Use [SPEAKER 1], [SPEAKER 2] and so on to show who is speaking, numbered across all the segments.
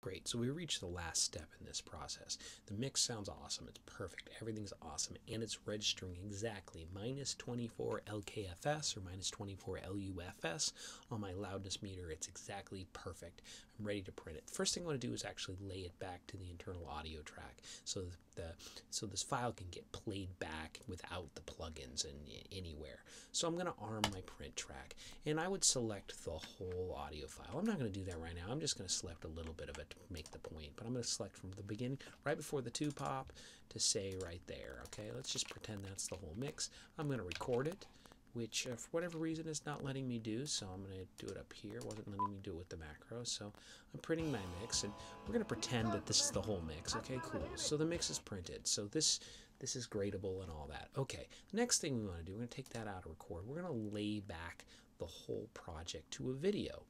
[SPEAKER 1] Great, so we reached the last step in this process. The mix sounds awesome, it's perfect, everything's awesome, and it's registering exactly minus 24 LKFS or minus 24 LUFS on my loudness meter. It's exactly perfect. I'm ready to print it. The first thing I want to do is actually lay it back to the internal audio track so this file can get played back without the plugins and anywhere. So I'm going to arm my print track, and I would select the whole audio file. I'm not going to do that right now. I'm just going to select a little bit of it to make the point, but I'm going to select from the beginning, right before the 2-pop, to say right there. Okay, let's just pretend that's the whole mix. I'm going to record it, which for whatever reason is not letting me do, so I'm going to do it up here. It wasn't letting me do it with the macro, so I'm printing my mix, and we're going to pretend that this is the whole mix. Okay, cool. So the mix is printed. So this is gradable and all that. Okay, next thing we want to do, we're going to take that out of record. We're going to lay back the whole project to a video.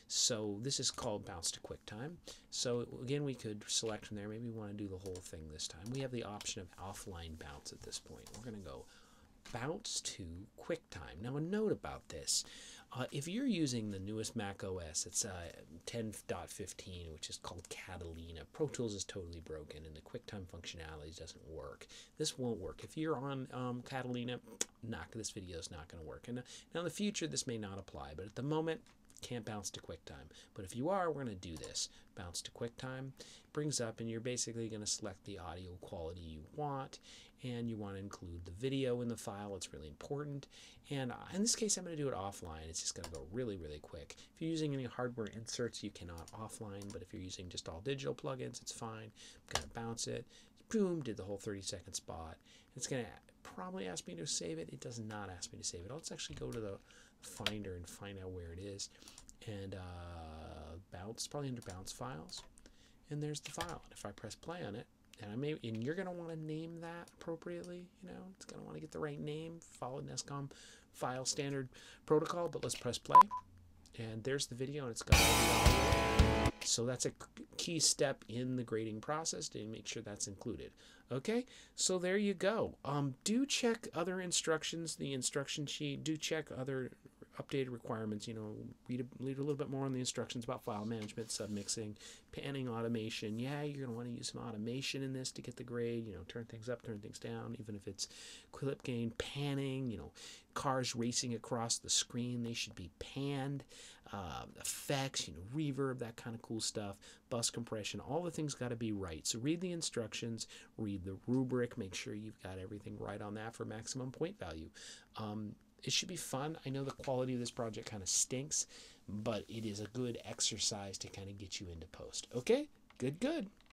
[SPEAKER 1] So this is called Bounce to QuickTime. So again, we could select from there. Maybe we want to do the whole thing this time. We have the option of offline bounce at this point. We're going to go bounce to QuickTime. Now a note about this. If you're using the newest Mac OS, it's 10.15, which is called Catalina. Pro Tools is totally broken and the QuickTime functionality doesn't work. This won't work. If you're on Catalina, this video is not going to work. And now in the future, this may not apply, but at the moment, can't bounce to QuickTime. But if you are, we're going to do this. Bounce to QuickTime brings up, and you're basically going to select the audio quality you want, and you want to include the video in the file. It's really important. And in this case, I'm going to do it offline. It's just going to go really, really quick. If you're using any hardware inserts, you cannot offline, but if you're using just all digital plugins, it's fine. I'm going to bounce it. Boom, did the whole 30-second spot. It's going to probably ask me to save it. It does not ask me to save it. Let's actually go to the Finder and find out where it is. And bounce, probably under bounce files. And there's the file. And if I press play on it, and you're going to want to name that appropriately, it's going to want to get the right name, follow NESCOM file standard protocol, but let's press play. And there's the video, and it's got audio. So that's a key step in the grading process to make sure that's included. Okay, so there you go. Do check other instructions, the instruction sheet. Do check other updated requirements. Read a little bit more on the instructions about file management, submixing, panning, automation. Yeah, you're going to want to use some automation in this to get the grade. Turn things up, turn things down, even if it's clip gain, panning. Cars racing across the screen, they should be panned. Effects, reverb, that kind of cool stuff. Bus compression, all the things got to be right. So read the instructions, read the rubric, make sure you've got everything right on that for maximum point value. It should be fun. I know the quality of this project kind of stinks, but it is a good exercise to kind of get you into post. Okay, good.